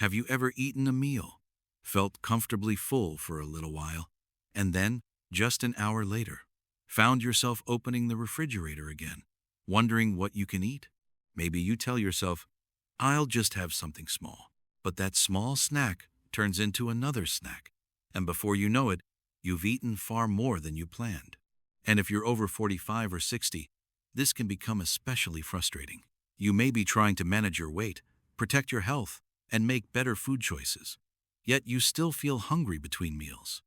Have you ever eaten a meal, felt comfortably full for a little while, and then, just an hour later, found yourself opening the refrigerator again, wondering what you can eat? Maybe you tell yourself, I'll just have something small. But that small snack turns into another snack, and before you know it, you've eaten far more than you planned. And if you're over 45 or 60, this can become especially frustrating. You may be trying to manage your weight, protect your health, and make better food choices. Yet you still feel hungry between meals.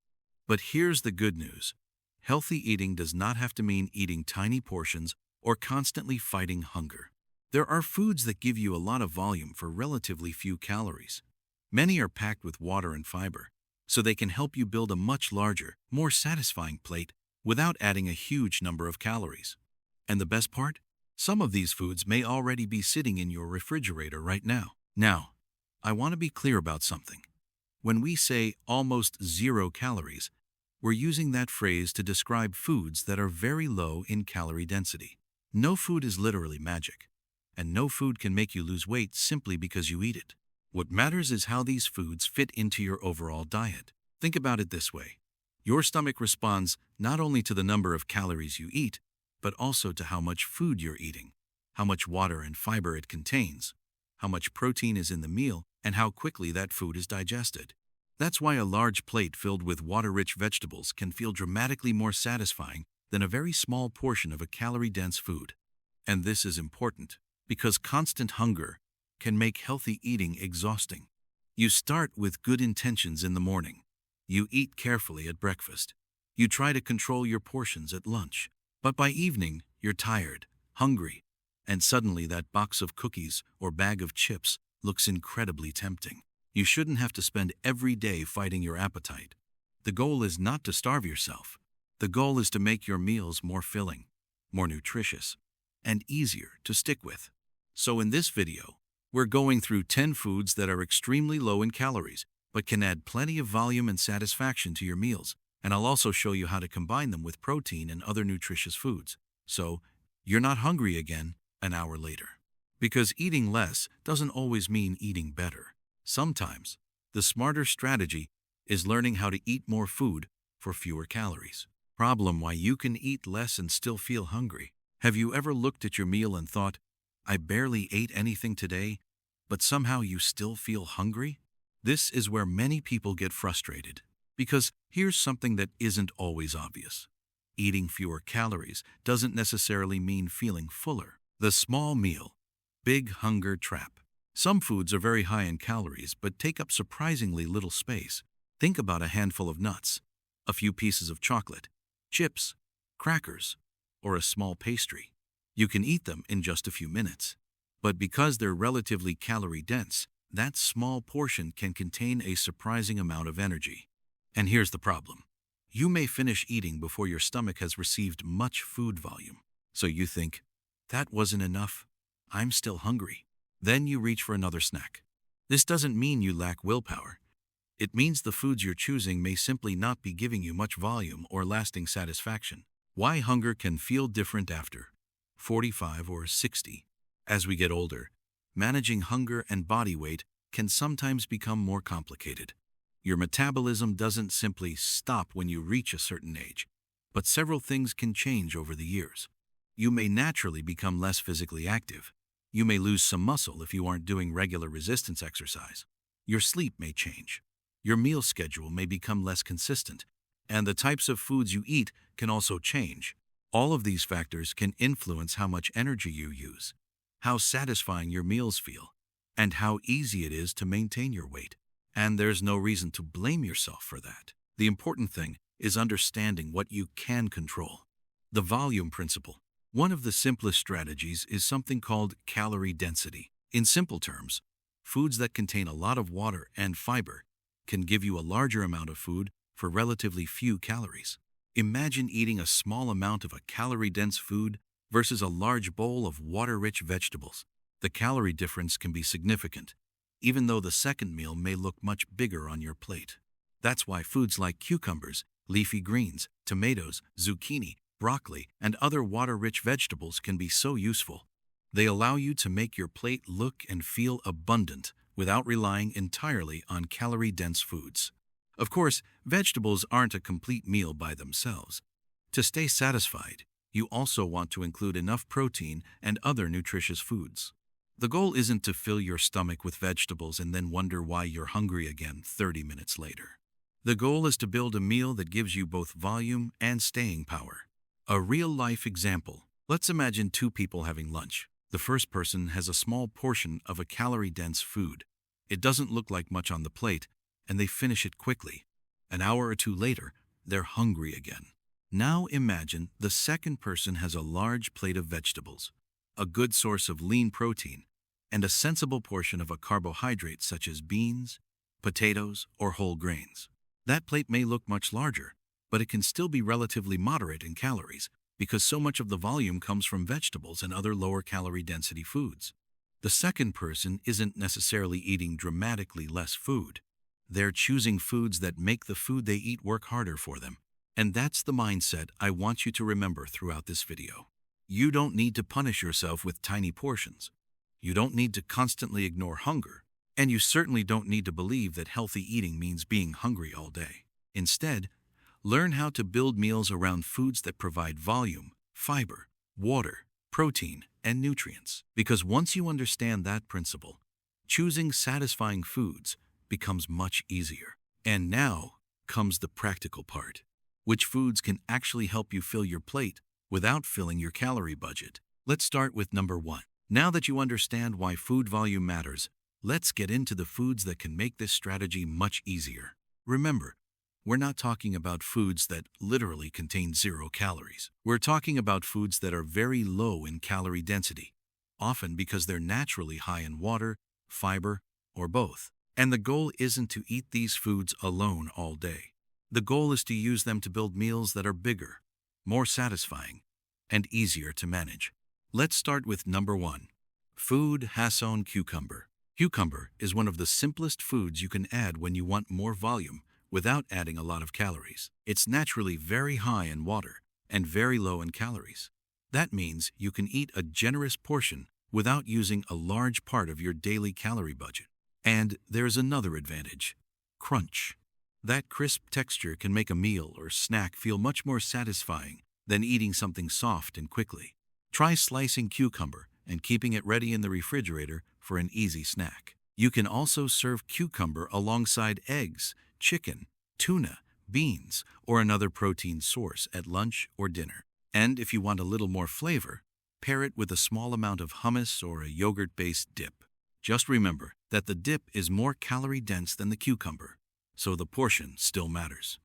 But here's the good news. Healthy eating does not have to mean eating tiny portions or constantly fighting hunger. There are foods that give you a lot of volume for relatively few calories. Many are packed with water and fiber, so they can help you build a much larger, more satisfying plate without adding a huge number of calories. And the best part? Some of these foods may already be sitting in your refrigerator right now. Now, I want to be clear about something. When we say almost 0 calories, we're using that phrase to describe foods that are very low in calorie density. No food is literally magic, and no food can make you lose weight simply because you eat it. What matters is how these foods fit into your overall diet. Think about it this way. Your stomach responds not only to the number of calories you eat, but also to how much food you're eating, how much water and fiber it contains, how much protein is in the meal, and how quickly that food is digested. That's why a large plate filled with water-rich vegetables can feel dramatically more satisfying than a very small portion of a calorie-dense food. And this is important, because constant hunger can make healthy eating exhausting. You start with good intentions in the morning. You eat carefully at breakfast. You try to control your portions at lunch. But by evening, you're tired, hungry, and suddenly that box of cookies or bag of chips looks incredibly tempting. You shouldn't have to spend every day fighting your appetite. The goal is not to starve yourself. The goal is to make your meals more filling, more nutritious, and easier to stick with. So in this video, we're going through 10 foods that are extremely low in calories, but can add plenty of volume and satisfaction to your meals. And I'll also show you how to combine them with protein and other nutritious foods, so you're not hungry again an hour later. Because eating less doesn't always mean eating better. Sometimes, the smarter strategy is learning how to eat more food for fewer calories. Problem: why you can eat less and still feel hungry. Have you ever looked at your meal and thought, I barely ate anything today, but somehow you still feel hungry? This is where many people get frustrated. Because here's something that isn't always obvious. Eating fewer calories doesn't necessarily mean feeling fuller. The small meal, big hunger trap. Some foods are very high in calories but take up surprisingly little space. Think about a handful of nuts, a few pieces of chocolate, chips, crackers, or a small pastry. You can eat them in just a few minutes. But because they're relatively calorie-dense, that small portion can contain a surprising amount of energy. And here's the problem. You may finish eating before your stomach has received much food volume. So you think, that wasn't enough. I'm still hungry. Then you reach for another snack. This doesn't mean you lack willpower. It means the foods you're choosing may simply not be giving you much volume or lasting satisfaction. Why hunger can feel different after 45 or 60. As we get older, managing hunger and body weight can sometimes become more complicated. Your metabolism doesn't simply stop when you reach a certain age, but several things can change over the years. You may naturally become less physically active. You may lose some muscle if you aren't doing regular resistance exercise. Your sleep may change. Your meal schedule may become less consistent, and the types of foods you eat can also change. All of these factors can influence how much energy you use, how satisfying your meals feel, and how easy it is to maintain your weight. And there's no reason to blame yourself for that. The important thing is understanding what you can control. The volume principle. One of the simplest strategies is something called calorie density. In simple terms, foods that contain a lot of water and fiber can give you a larger amount of food for relatively few calories. Imagine eating a small amount of a calorie-dense food versus a large bowl of water-rich vegetables. The calorie difference can be significant, even though the second meal may look much bigger on your plate. That's why foods like cucumbers, leafy greens, tomatoes, zucchini, broccoli, and other water-rich vegetables can be so useful. They allow you to make your plate look and feel abundant without relying entirely on calorie-dense foods. Of course, vegetables aren't a complete meal by themselves. To stay satisfied, you also want to include enough protein and other nutritious foods. The goal isn't to fill your stomach with vegetables and then wonder why you're hungry again 30 minutes later. The goal is to build a meal that gives you both volume and staying power. A real-life example. Let's imagine two people having lunch. The first person has a small portion of a calorie-dense food. It doesn't look like much on the plate, and they finish it quickly. An hour or two later, they're hungry again. Now imagine the second person has a large plate of vegetables, a good source of lean protein, and a sensible portion of a carbohydrate such as beans, potatoes, or whole grains. That plate may look much larger, but it can still be relatively moderate in calories because so much of the volume comes from vegetables and other lower calorie density foods. The second person isn't necessarily eating dramatically less food. They're choosing foods that make the food they eat work harder for them. And that's the mindset I want you to remember throughout this video. You don't need to punish yourself with tiny portions. You don't need to constantly ignore hunger. And you certainly don't need to believe that healthy eating means being hungry all day. Instead, learn how to build meals around foods that provide volume, fiber, water, protein, and nutrients. Because once you understand that principle, choosing satisfying foods becomes much easier. And now comes the practical part. Which foods can actually help you fill your plate without filling your calorie budget? Let's start with number 1. Now that you understand why food volume matters, let's get into the foods that can make this strategy much easier. Remember, we're not talking about foods that literally contain 0 calories. We're talking about foods that are very low in calorie density, often because they're naturally high in water, fiber, or both. And the goal isn't to eat these foods alone all day. The goal is to use them to build meals that are bigger, more satisfying, and easier to manage. Let's start with number 1. Food Hasson cucumber. Cucumber is one of the simplest foods you can add when you want more volume without adding a lot of calories. It's naturally very high in water and very low in calories. That means you can eat a generous portion without using a large part of your daily calorie budget. And there's another advantage: crunch. That crisp texture can make a meal or snack feel much more satisfying than eating something soft and quickly. Try slicing cucumber and keeping it ready in the refrigerator for an easy snack. You can also serve cucumber alongside eggs, chicken, tuna, beans, or another protein source at lunch or dinner. And if you want a little more flavor, pair it with a small amount of hummus or a yogurt-based dip. Just remember that the dip is more calorie-dense than the cucumber, so the portion still matters.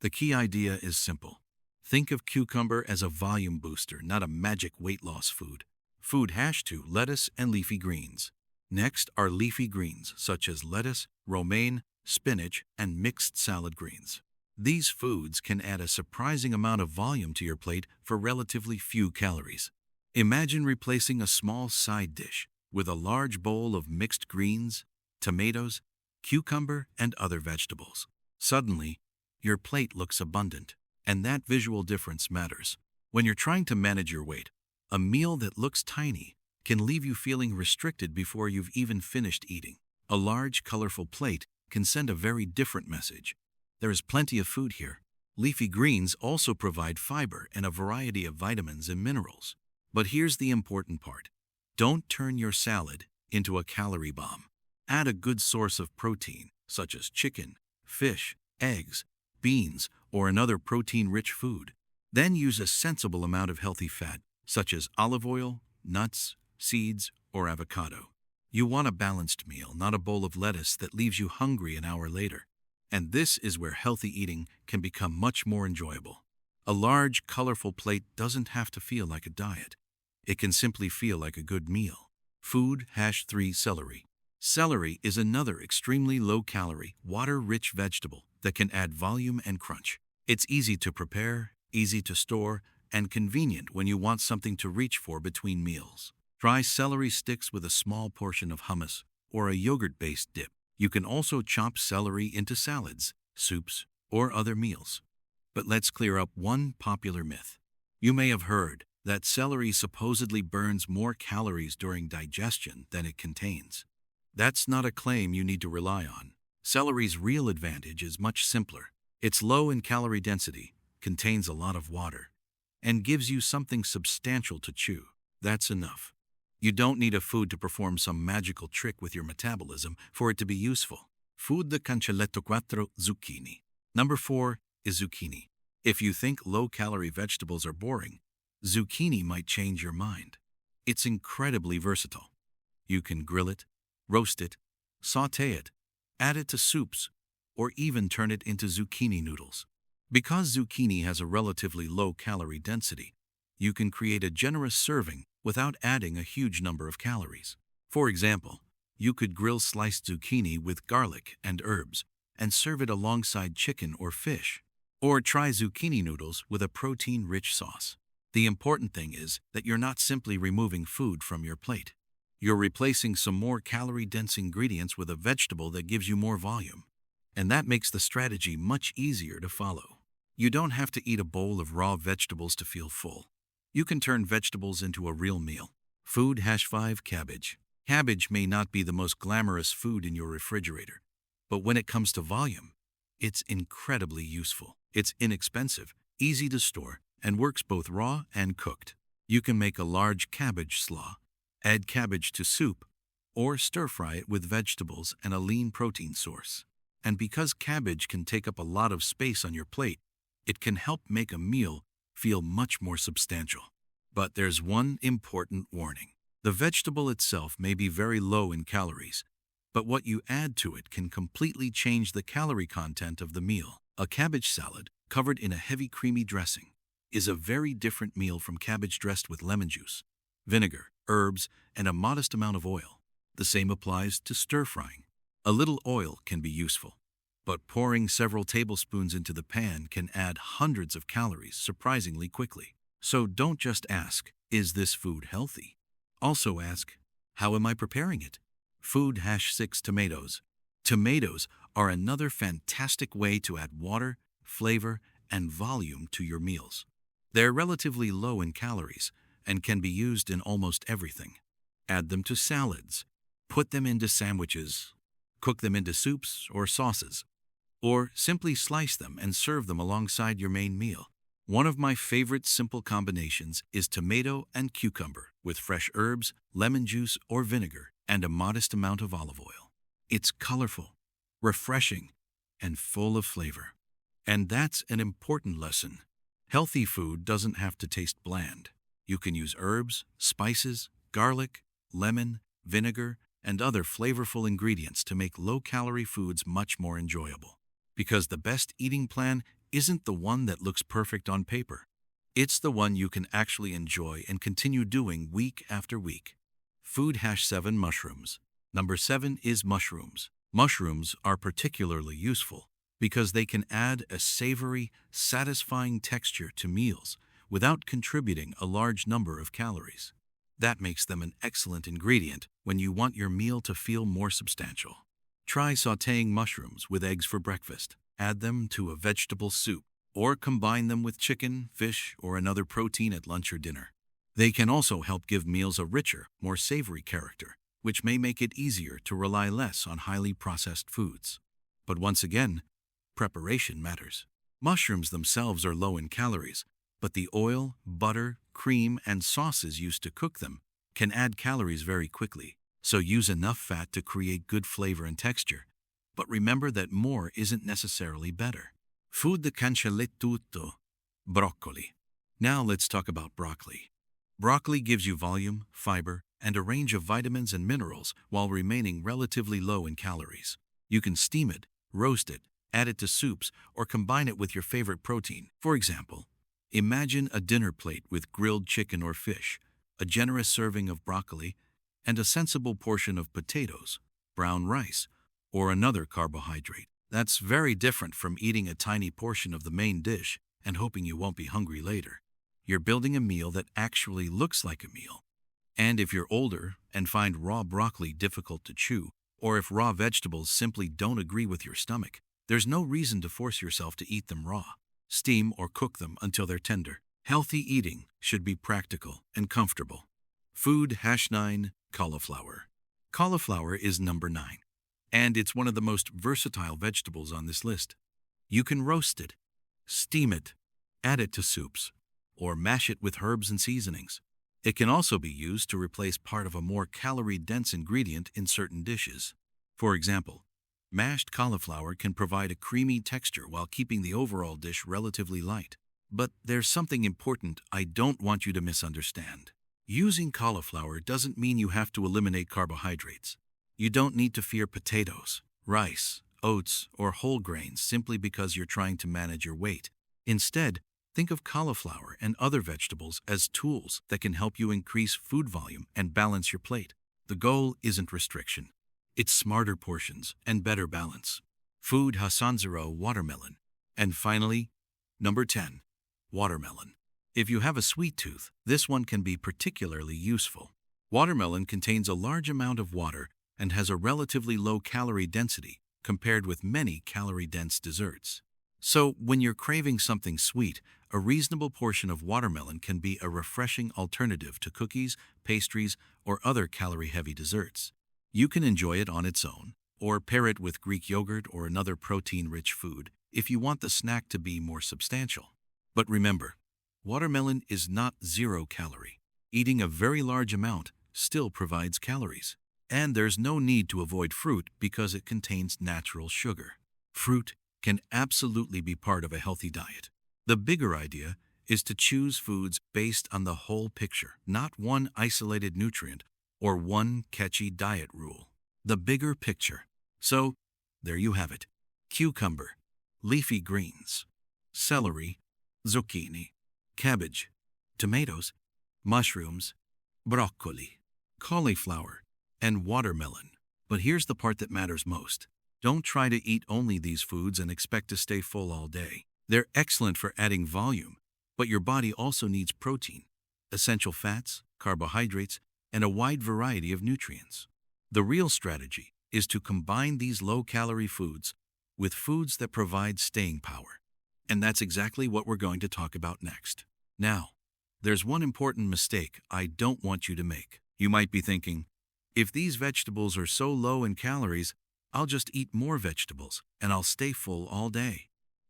The key idea is simple. Think of cucumber as a volume booster, not a magic weight loss food. Food hashed to lettuce and leafy greens. Next are leafy greens such as lettuce, romaine, spinach, and mixed salad greens. These foods can add a surprising amount of volume to your plate for relatively few calories. Imagine replacing a small side dish with a large bowl of mixed greens, tomatoes, cucumber, and other vegetables. Suddenly, your plate looks abundant, and that visual difference matters. When you're trying to manage your weight, a meal that looks tiny can leave you feeling restricted before you've even finished eating. A large, colorful plate can send a very different message. There is plenty of food here. Leafy greens also provide fiber and a variety of vitamins and minerals. But here's the important part. Don't turn your salad into a calorie bomb. Add a good source of protein, such as chicken, fish, eggs, beans, or another protein-rich food. Then use a sensible amount of healthy fat, such as olive oil, nuts, seeds, or avocado. You want a balanced meal, not a bowl of lettuce that leaves you hungry an hour later. And this is where healthy eating can become much more enjoyable. A large, colorful plate doesn't have to feel like a diet. It can simply feel like a good meal. Food #3 celery. Celery is another extremely low-calorie, water-rich vegetable that can add volume and crunch. It's easy to prepare, easy to store, and convenient when you want something to reach for between meals. Try celery sticks with a small portion of hummus or a yogurt-based dip. You can also chop celery into salads, soups, or other meals. But let's clear up one popular myth. You may have heard that celery supposedly burns more calories during digestion than it contains. That's not a claim you need to rely on. Celery's real advantage is much simpler. It's low in calorie density, contains a lot of water, and gives you something substantial to chew. That's enough. You don't need a food to perform some magical trick with your metabolism for it to be useful. Food de cancelletto 4 zucchini. Number 4 is zucchini. If you think low-calorie vegetables are boring, zucchini might change your mind. It's incredibly versatile. You can grill it, roast it, sauté it, add it to soups, or even turn it into zucchini noodles. Because zucchini has a relatively low calorie density, you can create a generous serving without adding a huge number of calories. For example, you could grill sliced zucchini with garlic and herbs and serve it alongside chicken or fish. Or try zucchini noodles with a protein-rich sauce. The important thing is that you're not simply removing food from your plate. You're replacing some more calorie-dense ingredients with a vegetable that gives you more volume. And that makes the strategy much easier to follow. You don't have to eat a bowl of raw vegetables to feel full. You can turn vegetables into a real meal. Food #5 cabbage. Cabbage may not be the most glamorous food in your refrigerator, but when it comes to volume, it's incredibly useful. It's inexpensive, easy to store, and works both raw and cooked. You can make a large cabbage slaw, add cabbage to soup, or stir-fry it with vegetables and a lean protein source. And because cabbage can take up a lot of space on your plate, it can help make a meal feel much more substantial. But there's one important warning. The vegetable itself may be very low in calories, but what you add to it can completely change the calorie content of the meal. A cabbage salad, covered in a heavy creamy dressing, is a very different meal from cabbage dressed with lemon juice, vinegar, herbs, and a modest amount of oil. The same applies to stir-frying. A little oil can be useful, but pouring several tablespoons into the pan can add hundreds of calories surprisingly quickly. So don't just ask, is this food healthy? Also ask, how am I preparing it? Food #6 tomatoes. Tomatoes are another fantastic way to add water, flavor, and volume to your meals. They're relatively low in calories and can be used in almost everything. Add them to salads, put them into sandwiches, cook them into soups or sauces, or simply slice them and serve them alongside your main meal. One of my favorite simple combinations is tomato and cucumber with fresh herbs, lemon juice or vinegar, and a modest amount of olive oil. It's colorful, refreshing, and full of flavor. And that's an important lesson. Healthy food doesn't have to taste bland. You can use herbs, spices, garlic, lemon, vinegar, and other flavorful ingredients to make low-calorie foods much more enjoyable. Because the best eating plan isn't the one that looks perfect on paper. It's the one you can actually enjoy and continue doing week after week. Food #7 mushrooms. Number 7 is mushrooms. Mushrooms are particularly useful because they can add a savory, satisfying texture to meals without contributing a large number of calories. That makes them an excellent ingredient when you want your meal to feel more substantial. Try sautéing mushrooms with eggs for breakfast. Add them to a vegetable soup, or combine them with chicken, fish, or another protein at lunch or dinner. They can also help give meals a richer, more savory character, which may make it easier to rely less on highly processed foods. But once again, preparation matters. Mushrooms themselves are low in calories, but the oil, butter, cream, and sauces used to cook them can add calories very quickly. So use enough fat to create good flavor and texture. But remember that more isn't necessarily better. Food de cancelletto. Broccoli. Now let's talk about broccoli. Broccoli gives you volume, fiber, and a range of vitamins and minerals while remaining relatively low in calories. You can steam it, roast it, add it to soups, or combine it with your favorite protein. For example, imagine a dinner plate with grilled chicken or fish, a generous serving of broccoli, and a sensible portion of potatoes, brown rice, or another carbohydrate. That's very different from eating a tiny portion of the main dish and hoping you won't be hungry later. You're building a meal that actually looks like a meal. And if you're older and find raw broccoli difficult to chew, or if raw vegetables simply don't agree with your stomach, there's no reason to force yourself to eat them raw. Steam or cook them until they're tender. Healthy eating should be practical and comfortable. Food #9 cauliflower. Cauliflower is number 9, and it's one of the most versatile vegetables on this list. You can roast it, steam it, add it to soups, or mash it with herbs and seasonings. It can also be used to replace part of a more calorie-dense ingredient in certain dishes. For example, mashed cauliflower can provide a creamy texture while keeping the overall dish relatively light. But there's something important I don't want you to misunderstand. Using cauliflower doesn't mean you have to eliminate carbohydrates. You don't need to fear potatoes, rice, oats, or whole grains simply because you're trying to manage your weight. Instead, think of cauliflower and other vegetables as tools that can help you increase food volume and balance your plate. The goal isn't restriction. It's smarter portions and better balance. Food Hasanzero watermelon. And finally, number 10. Watermelon. If you have a sweet tooth, this one can be particularly useful. Watermelon contains a large amount of water and has a relatively low calorie density compared with many calorie-dense desserts. So, when you're craving something sweet, a reasonable portion of watermelon can be a refreshing alternative to cookies, pastries, or other calorie-heavy desserts. You can enjoy it on its own, or pair it with Greek yogurt or another protein-rich food if you want the snack to be more substantial. But remember, watermelon is not zero-calorie. Eating a very large amount still provides calories. And there's no need to avoid fruit because it contains natural sugar. Fruit can absolutely be part of a healthy diet. The bigger idea is to choose foods based on the whole picture, not one isolated nutrient or one catchy diet rule. The bigger picture. So, there you have it. Cucumber, leafy greens, celery, zucchini, cabbage, tomatoes, mushrooms, broccoli, cauliflower, and watermelon. But here's the part that matters most. Don't try to eat only these foods and expect to stay full all day. They're excellent for adding volume, but your body also needs protein, essential fats, carbohydrates, and a wide variety of nutrients. The real strategy is to combine these low-calorie foods with foods that provide staying power. And that's exactly what we're going to talk about next. Now, there's one important mistake I don't want you to make. You might be thinking, if these vegetables are so low in calories, I'll just eat more vegetables and I'll stay full all day.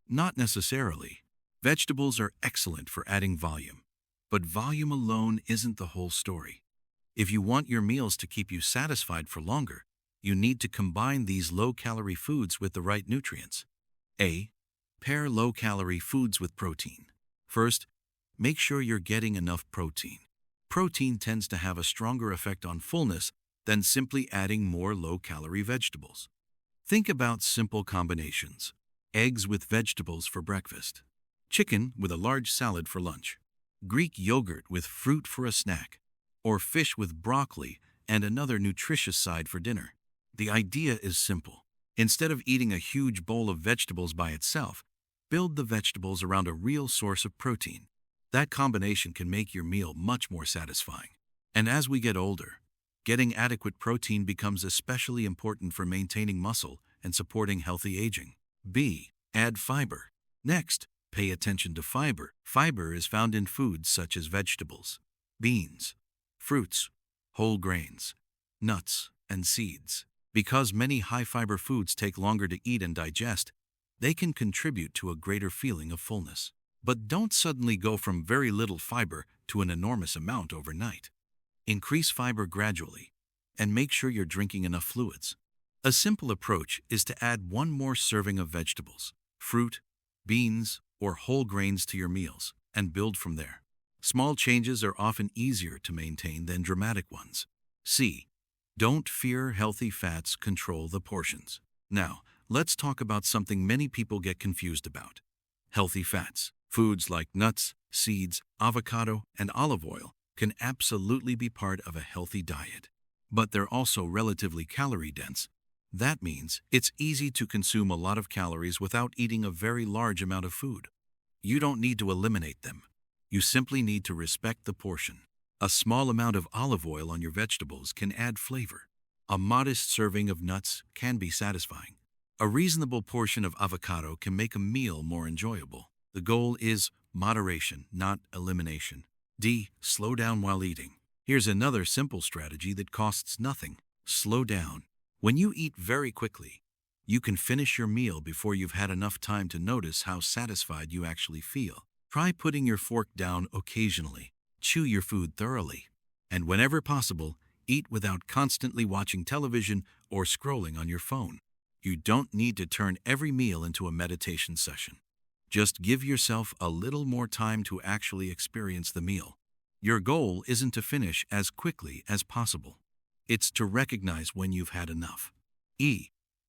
Not necessarily. Vegetables are excellent for adding volume, but volume alone isn't the whole story. If you want your meals to keep you satisfied for longer, you need to combine these low-calorie foods with the right nutrients. A. Pair low-calorie foods with protein. First, make sure you're getting enough protein. Protein tends to have a stronger effect on fullness than simply adding more low-calorie vegetables. Think about simple combinations. Eggs with vegetables for breakfast. Chicken with a large salad for lunch. Greek yogurt with fruit for a snack. Or fish with broccoli and another nutritious side for dinner. The idea is simple. Instead of eating a huge bowl of vegetables by itself, build the vegetables around a real source of protein. That combination can make your meal much more satisfying. And as we get older, getting adequate protein becomes especially important for maintaining muscle and supporting healthy aging. B. Add fiber. Next, pay attention to fiber. Fiber is found in foods such as vegetables, beans, fruits, whole grains, nuts, and seeds. Because many high-fiber foods take longer to eat and digest, they can contribute to a greater feeling of fullness. But don't suddenly go from very little fiber to an enormous amount overnight. Increase fiber gradually, and make sure you're drinking enough fluids. A simple approach is to add one more serving of vegetables, fruit, beans, or whole grains to your meals, and build from there. Small changes are often easier to maintain than dramatic ones. C. Don't fear healthy fats control the portions. Now, let's talk about something many people get confused about. Healthy fats. Foods like nuts, seeds, avocado, and olive oil can absolutely be part of a healthy diet. But they're also relatively calorie-dense. That means it's easy to consume a lot of calories without eating a very large amount of food. You don't need to eliminate them. You simply need to respect the portion. A small amount of olive oil on your vegetables can add flavor. A modest serving of nuts can be satisfying. A reasonable portion of avocado can make a meal more enjoyable. The goal is moderation, not elimination. D. Slow down while eating. Here's another simple strategy that costs nothing. Slow down. When you eat very quickly, you can finish your meal before you've had enough time to notice how satisfied you actually feel. Try putting your fork down occasionally. Chew your food thoroughly. And whenever possible, eat without constantly watching television or scrolling on your phone. You don't need to turn every meal into a meditation session. Just give yourself a little more time to actually experience the meal. Your goal isn't to finish as quickly as possible. It's to recognize when you've had enough.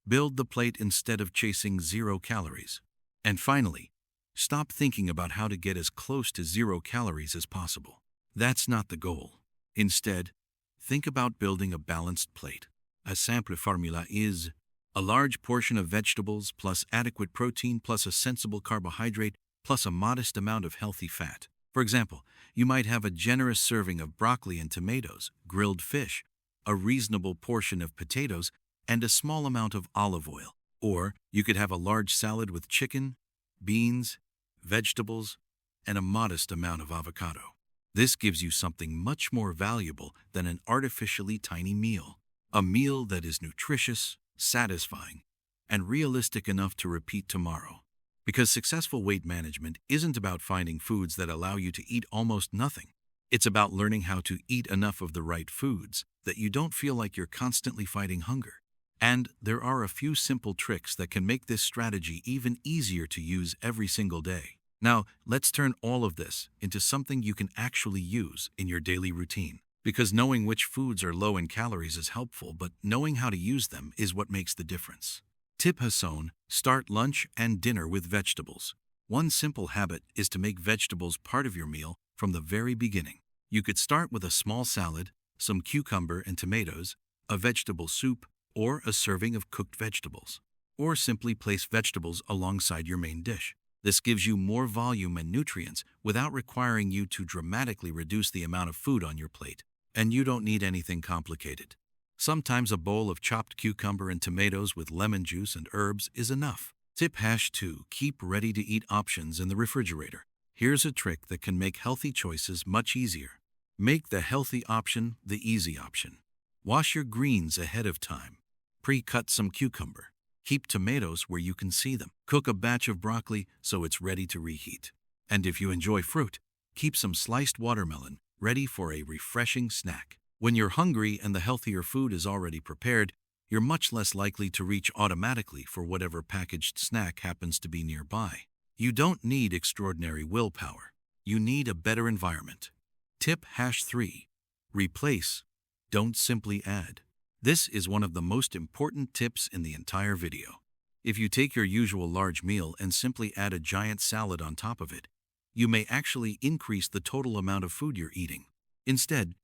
Build the plate instead of chasing 0 calories. And finally, stop thinking about how to get as close to 0 calories as possible. That's not the goal. Instead, think about building a balanced plate. A simple formula is a large portion of vegetables plus adequate protein plus a sensible carbohydrate plus a modest amount of healthy fat. For example, you might have a generous serving of broccoli and tomatoes, grilled fish, a reasonable portion of potatoes, and a small amount of olive oil. Or you could have a large salad with chicken, beans, vegetables, and a modest amount of avocado. This gives you something much more valuable than an artificially tiny meal. A meal that is nutritious, satisfying, and realistic enough to repeat tomorrow. Because successful weight management isn't about finding foods that allow you to eat almost nothing. It's about learning how to eat enough of the right foods that you don't feel like you're constantly fighting hunger. And there are a few simple tricks that can make this strategy even easier to use every single day. Now, let's turn all of this into something you can actually use in your daily routine. Because knowing which foods are low in calories is helpful, but knowing how to use them is what makes the difference. Tip Hasson, start lunch and dinner with vegetables. One simple habit is to make vegetables part of your meal from the very beginning. You could start with a small salad, some cucumber and tomatoes, a vegetable soup, or a serving of cooked vegetables. Or simply place vegetables alongside your main dish. This gives you more volume and nutrients without requiring you to dramatically reduce the amount of food on your plate. And you don't need anything complicated. Sometimes a bowl of chopped cucumber and tomatoes with lemon juice and herbs is enough. Tip #2, keep ready-to-eat options in the refrigerator. Here's a trick that can make healthy choices much easier. Make the healthy option the easy option. Wash your greens ahead of time. Pre-cut some cucumber. Keep tomatoes where you can see them. Cook a batch of broccoli so it's ready to reheat. And if you enjoy fruit, keep some sliced watermelon ready for a refreshing snack. When you're hungry and the healthier food is already prepared, you're much less likely to reach automatically for whatever packaged snack happens to be nearby. You don't need extraordinary willpower. You need a better environment. Tip #3, replace, don't simply add. This is one of the most important tips in the entire video. If you take your usual large meal and simply add a giant salad on top of it, you may actually increase the total amount of food you're eating. Instead,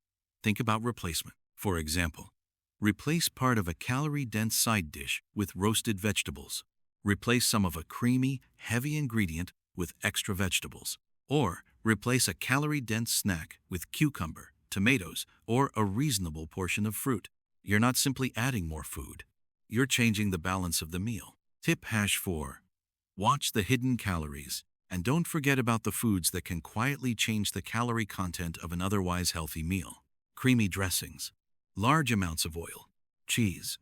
think about replacement. For example, replace part of a calorie-dense side dish with roasted vegetables. Replace some of a creamy, heavy ingredient with extra vegetables. Or replace a calorie-dense snack with cucumber, tomatoes, or a reasonable portion of fruit. You're not simply adding more food. You're changing the balance of the meal. Tip #4, watch the hidden calories. And don't forget about the foods that can quietly change the calorie content of an otherwise healthy meal. Creamy dressings, large amounts of oil, cheese,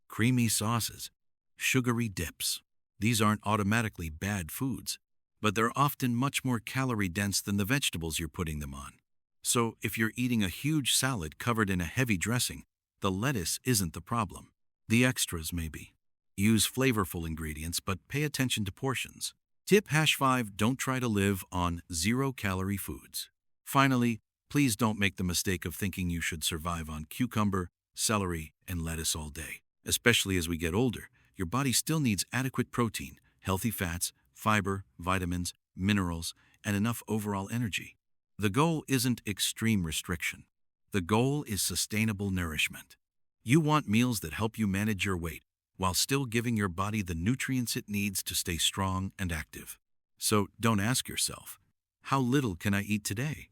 creamy sauces, sugary dips. These aren't automatically bad foods, but they're often much more calorie-dense than the vegetables you're putting them on. So if you're eating a huge salad covered in a heavy dressing, the lettuce isn't the problem. The extras may be. Use flavorful ingredients, but pay attention to portions. Tip #5, don't try to live on 0-calorie foods. Finally, please don't make the mistake of thinking you should survive on cucumber, celery, and lettuce all day. Especially as we get older, your body still needs adequate protein, healthy fats, fiber, vitamins, minerals, and enough overall energy. The goal isn't extreme restriction. The goal is sustainable nourishment. You want meals that help you manage your weight while still giving your body the nutrients it needs to stay strong and active. So don't ask yourself, how little can I eat today?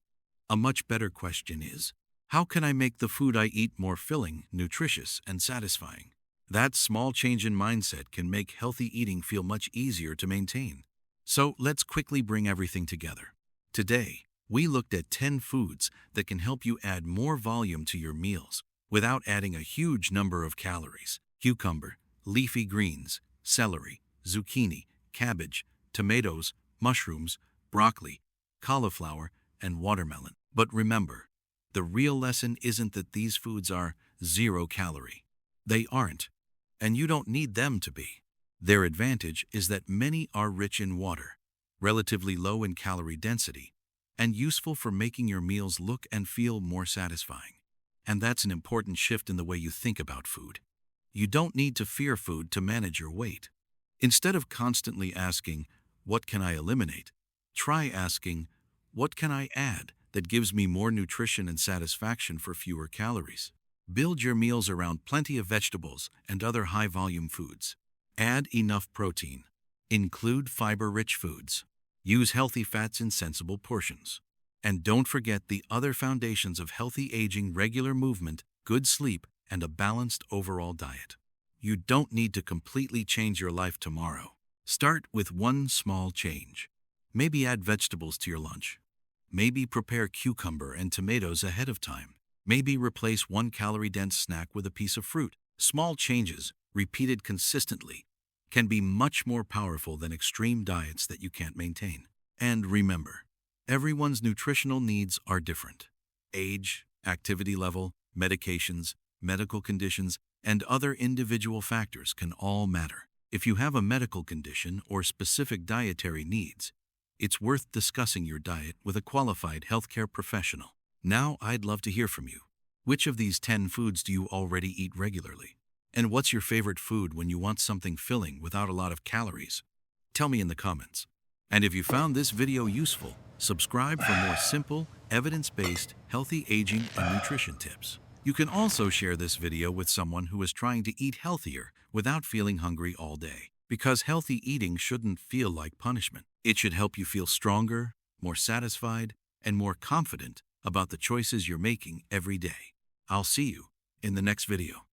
A much better question is, how can I make the food I eat more filling, nutritious, and satisfying? That small change in mindset can make healthy eating feel much easier to maintain. So let's quickly bring everything together. Today, we looked at 10 foods that can help you add more volume to your meals without adding a huge number of calories. Cucumber, leafy greens, celery, zucchini, cabbage, tomatoes, mushrooms, broccoli, cauliflower, and watermelon. But remember, the real lesson isn't that these foods are zero-calorie. They aren't, and you don't need them to be. Their advantage is that many are rich in water, relatively low in calorie density, and useful for making your meals look and feel more satisfying. And that's an important shift in the way you think about food. You don't need to fear food to manage your weight. Instead of constantly asking, "What can I eliminate?" try asking, "What can I add that gives me more nutrition and satisfaction for fewer calories?" Build your meals around plenty of vegetables and other high-volume foods. Add enough protein. Include fiber-rich foods. Use healthy fats in sensible portions. And don't forget the other foundations of healthy aging: regular movement, good sleep, and a balanced overall diet. You don't need to completely change your life tomorrow. Start with one small change. Maybe add vegetables to your lunch. Maybe prepare cucumber and tomatoes ahead of time. Maybe replace one calorie-dense snack with a piece of fruit. Small changes, repeated consistently, can be much more powerful than extreme diets that you can't maintain. And remember, everyone's nutritional needs are different. Age, activity level, medications, medical conditions, and other individual factors can all matter. If you have a medical condition or specific dietary needs, it's worth discussing your diet with a qualified healthcare professional. Now, I'd love to hear from you. Which of these 10 foods do you already eat regularly? And what's your favorite food when you want something filling without a lot of calories? Tell me in the comments. And if you found this video useful, subscribe for more simple, evidence-based, healthy aging and nutrition tips. You can also share this video with someone who is trying to eat healthier without feeling hungry all day. Because healthy eating shouldn't feel like punishment. It should help you feel stronger, more satisfied, and more confident about the choices you're making every day. I'll see you in the next video.